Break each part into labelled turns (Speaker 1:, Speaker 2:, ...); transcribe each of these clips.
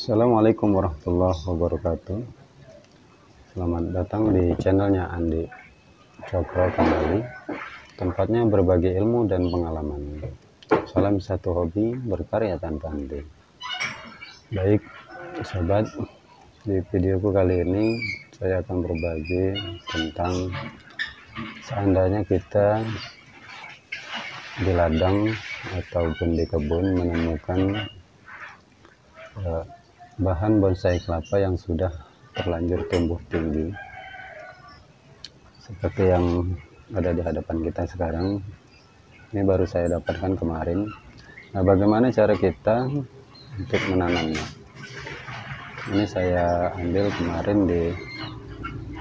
Speaker 1: Assalamualaikum warahmatullahi wabarakatuh. Selamat datang di channelnya Andi Cokro kembali. Tempatnya berbagi ilmu dan pengalaman. Salam satu hobi, berkarya tanpa henti. Baik sobat, di videoku kali ini saya akan berbagi tentang seandainya kita di ladang ataupun di kebun menemukan bahan bonsai kelapa yang sudah terlanjur tumbuh tinggi seperti yang ada di hadapan kita sekarang. Ini baru saya dapatkan kemarin. Nah, bagaimana cara kita untuk menanamnya? Ini saya ambil kemarin di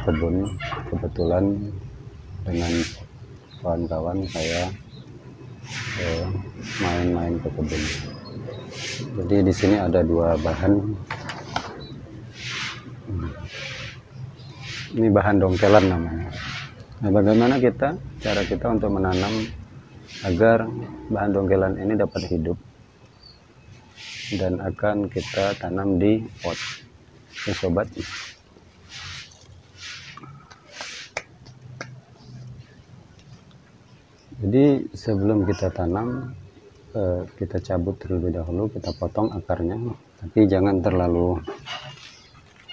Speaker 1: kebun, kebetulan dengan kawan-kawan saya main-main ke kebun. Jadi di sini ada dua bahan. Ini bahan dongkelan namanya. Nah, bagaimana cara kita untuk menanam agar bahan dongkelan ini dapat hidup dan akan kita tanam di pot. Oke sobat. Jadi sebelum kita tanam, kita cabut terlebih dahulu, kita potong akarnya, tapi jangan terlalu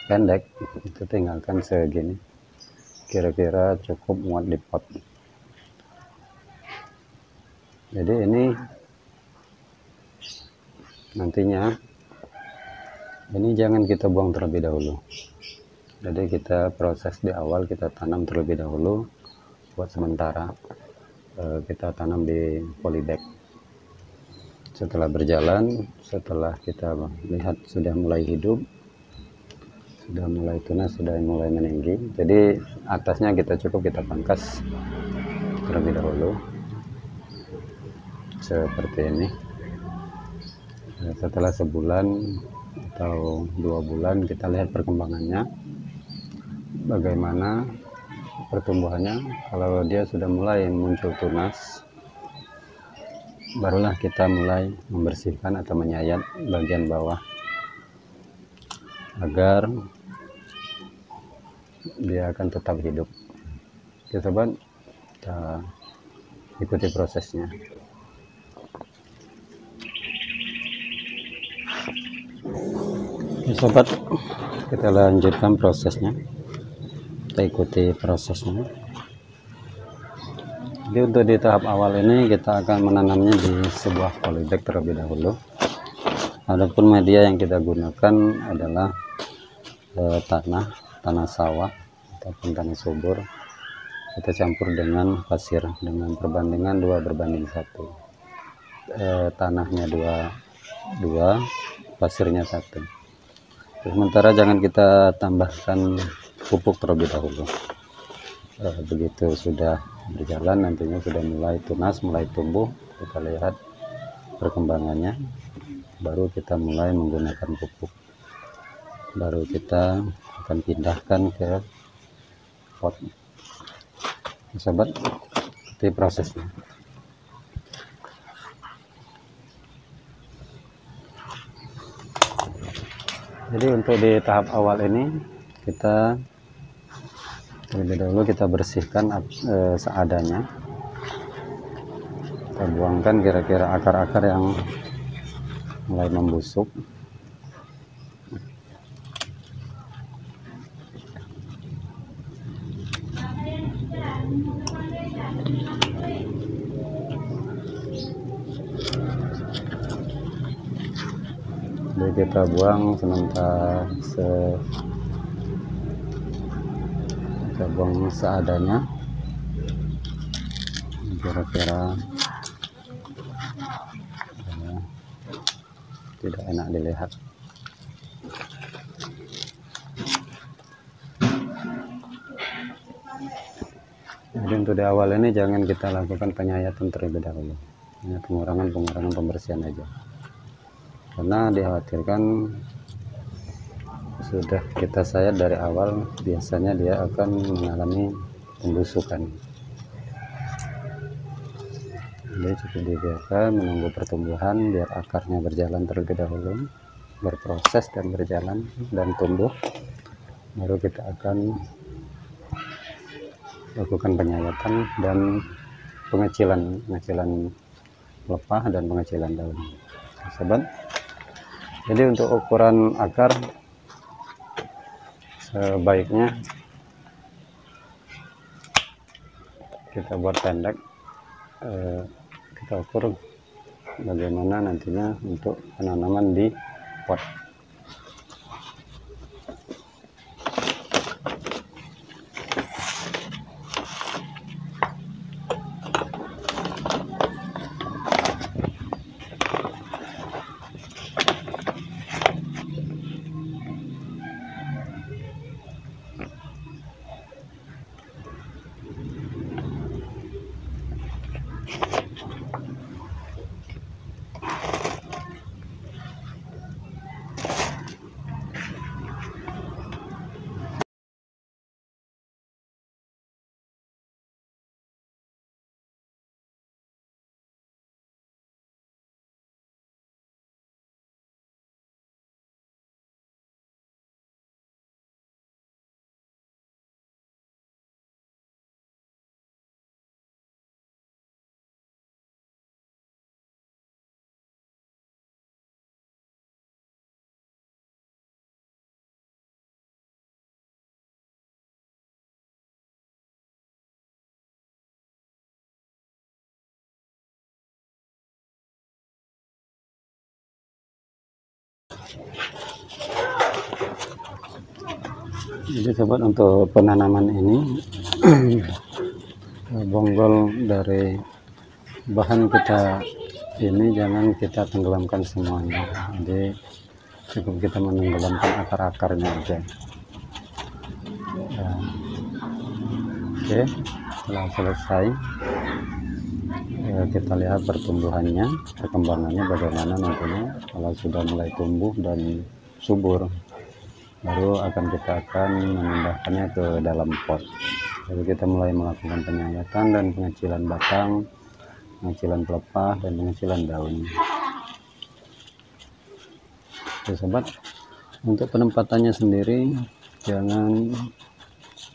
Speaker 1: pendek, itu tinggalkan segini, kira-kira cukup muat di pot. Jadi ini nantinya ini jangan kita buang terlebih dahulu. Jadi kita proses di awal, kita tanam terlebih dahulu buat sementara. Kita tanam di polybag. Setelah berjalan, setelah kita lihat sudah mulai hidup, sudah mulai tunas, sudah mulai meninggi, jadi atasnya kita pangkas terlebih dahulu seperti ini. Setelah sebulan atau 2 bulan kita lihat perkembangannya, bagaimana pertumbuhannya. Kalau dia sudah mulai muncul tunas, barulah kita mulai membersihkan atau menyayat bagian bawah agar dia akan tetap hidup. Oke sobat, kita ikuti prosesnya. Oke sobat, kita lanjutkan prosesnya, kita ikuti prosesnya. Jadi untuk di tahap awal ini kita akan menanamnya di sebuah polybag terlebih dahulu. Adapun media yang kita gunakan adalah tanah sawah ataupun tanah subur. Kita campur dengan pasir dengan perbandingan 2:1. Tanahnya 2, pasirnya 1. Sementara jangan kita tambahkan pupuk terlebih dahulu. Begitu sudah berjalan, nantinya sudah mulai tunas, mulai tumbuh, kita lihat perkembangannya, baru kita mulai menggunakan pupuk, baru kita akan pindahkan ke pot. Sobat, ikuti prosesnya. Jadi untuk di tahap awal ini kita terlebih dahulu kita bersihkan seadanya. Kita buangkan kira-kira akar-akar yang mulai membusuk. Jadi kita buang sementara kita buang seadanya, kira-kira tidak enak dilihat. Jadi untuk di awal ini jangan kita lakukan penyayatan terlebih dahulu, hanya pengurangan pembersihan aja, karena dikhawatirkan sudah kita sayat dari awal, biasanya dia akan mengalami pembusukan. Jadi cukup dibiarkan menunggu pertumbuhan biar akarnya berjalan terlebih dahulu. berproses dan berjalan dan tumbuh, baru kita akan lakukan penyayatan dan pengecilan pelepah dan pengecilan daun, sobat. Jadi untuk ukuran akar sebaiknya kita buat pendek, kita ukur bagaimana nantinya untuk penanaman di pot. Jadi sobat, untuk penanaman ini bonggol dari bahan kita ini jangan kita tenggelamkan semuanya, jadi cukup kita menenggelamkan akar-akarnya aja. Ya. Oke, setelah selesai ya, kita lihat pertumbuhannya, perkembangannya bagaimana nantinya. Kalau sudah mulai tumbuh dan subur, baru kita akan memindahkannya ke dalam pot. Jadi kita mulai melakukan penyayatan dan pengecilan batang, pengecilan pelepah, dan pengecilan daun. Oke sobat, untuk penempatannya sendiri jangan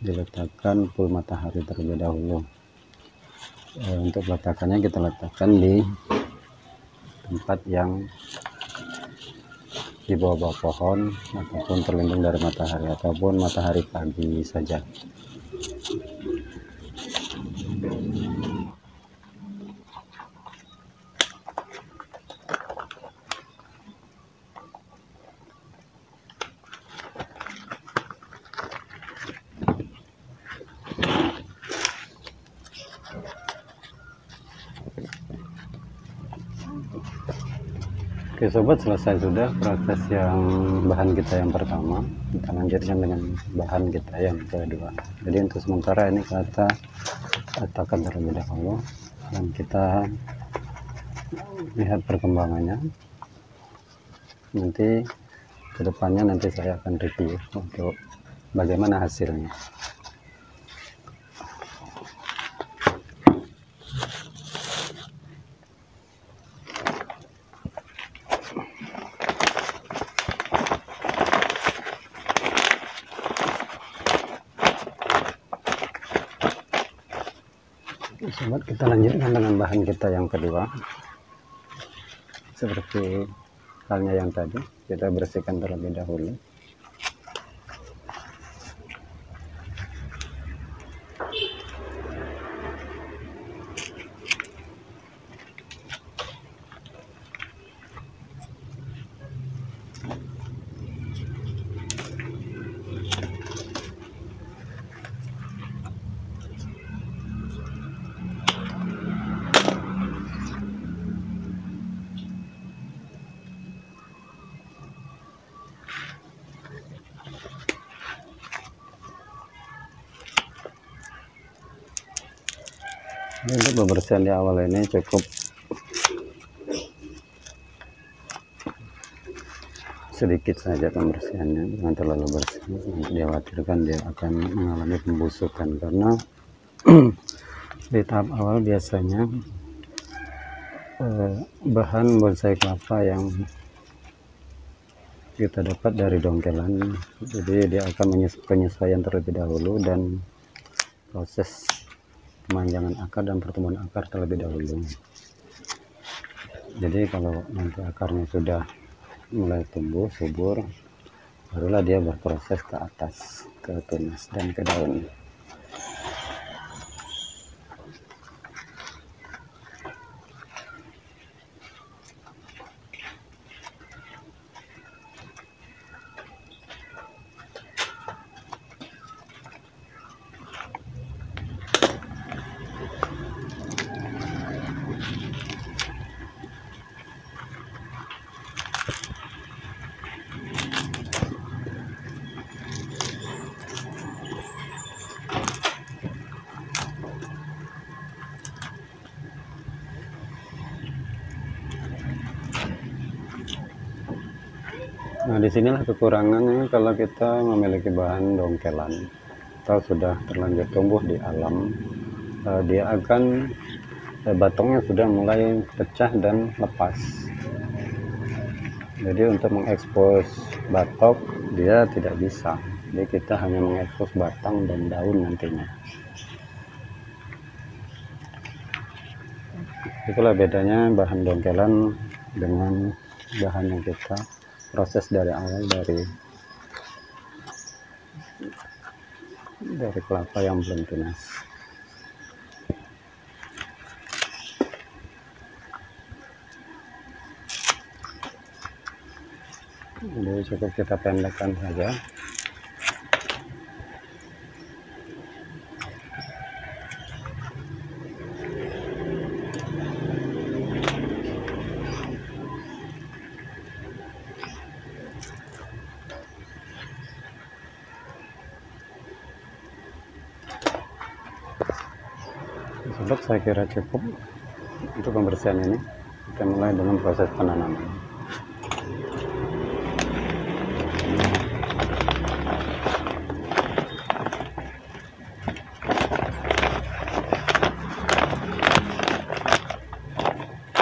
Speaker 1: diletakkan full matahari terlebih dahulu. Untuk peletakannya kita letakkan di tempat yang di bawah pohon ataupun terlindung dari matahari, ataupun matahari pagi saja. Oke sobat, selesai sudah proses yang bahan kita yang pertama. Kita lanjutkan dengan bahan kita yang kedua. Jadi untuk sementara ini kita letakkan terlebih dahulu dan kita lihat perkembangannya. Nanti kedepannya nanti saya akan review untuk bagaimana hasilnya. Sobat, kita lanjutkan dengan bahan kita yang kedua. Seperti halnya yang tadi, kita bersihkan terlebih dahulu. Untuk pembersihan di awal ini cukup sedikit saja pembersihannya, jangan terlalu bersih. Dikhawatirkan dia akan mengalami pembusukan, karena di tahap awal biasanya bahan bonsai kelapa yang kita dapat dari dongkelan. Jadi dia akan penyesuaian terlebih dahulu dan proses pemanjangan akar dan pertumbuhan akar terlebih dahulu. Jadi kalau nanti akarnya sudah mulai tumbuh subur, barulah dia berproses ke atas, ke tunas dan ke daun. Nah, disinilah kekurangannya kalau kita memiliki bahan dongkelan atau sudah terlanjur tumbuh di alam, dia akan batangnya sudah mulai pecah dan lepas. Jadi untuk mengekspos batok dia tidak bisa. Jadi kita hanya mengekspos batang dan daun nantinya. Itulah bedanya bahan dongkelan dengan bahan yang kita proses dari awal, dari kelapa yang belum tunas. Jadi cukup kita pendekkan saja. Sobat, saya kira cukup untuk pembersihan ini. Kita mulai dengan proses penanaman.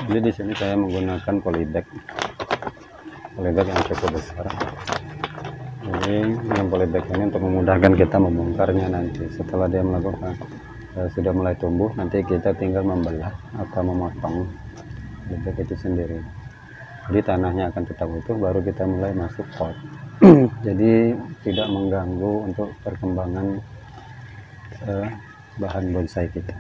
Speaker 1: Jadi di sini saya menggunakan polybag yang cukup besar. Jadi dengan polybag ini untuk memudahkan kita membongkarnya nanti. Setelah dia melakukan sudah mulai tumbuh, nanti kita tinggal membelah atau memotong polybag itu sendiri. Jadi tanahnya akan tetap utuh, baru kita mulai masuk pot. Jadi tidak mengganggu untuk perkembangan bahan bonsai kita.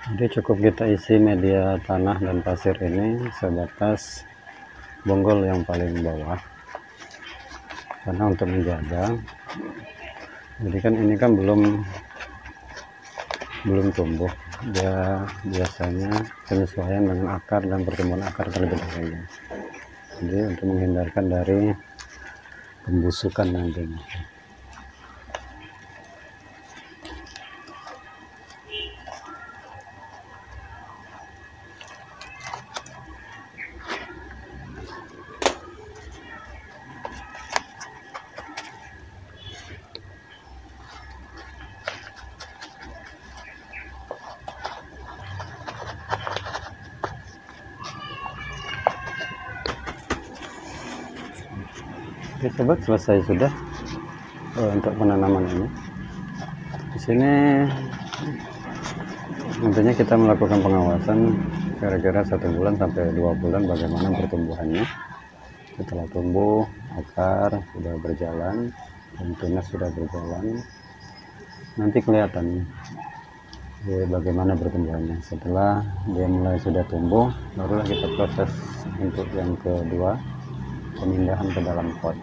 Speaker 1: Jadi cukup kita isi media tanah dan pasir ini sebatas bonggol yang paling bawah, karena untuk menjaga. Jadi kan ini kan belum tumbuh, dia biasanya penyesuaian dengan akar dan pertumbuhan akar terlebih dahulu. Jadi untuk menghindarkan dari pembusukan nantinya. Oke sobat, selesai sudah untuk penanaman ini. Di sini nantinya kita melakukan pengawasan kira-kira 1 bulan sampai 2 bulan bagaimana pertumbuhannya. Setelah tumbuh, akar sudah berjalan dan tunas sudah berjalan, nanti kelihatan bagaimana pertumbuhannya. Setelah dia mulai sudah tumbuh, barulah kita proses untuk yang kedua, pemindahan ke dalam pot.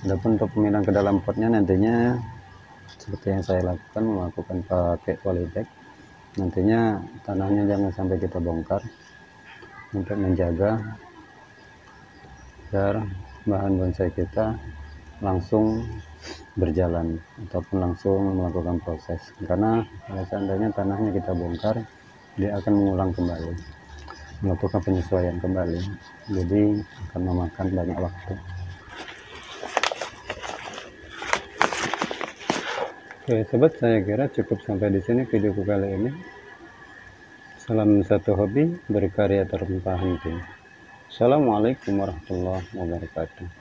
Speaker 1: Adapun untuk pemindahan ke dalam potnya nantinya seperti yang saya lakukan, melakukan pakai polybag. Nantinya tanahnya jangan sampai kita bongkar untuk menjaga agar bahan bonsai kita langsung berjalan ataupun langsung melakukan proses, karena kalau seandainya tanahnya kita bongkar, dia akan mengulang kembali, melakukan penyesuaian kembali, jadi akan memakan banyak waktu. Oke sobat, saya kira cukup sampai di sini videoku kali ini. Salam satu hobi, berkarya tanpa henti. Assalamualaikum warahmatullahi wabarakatuh.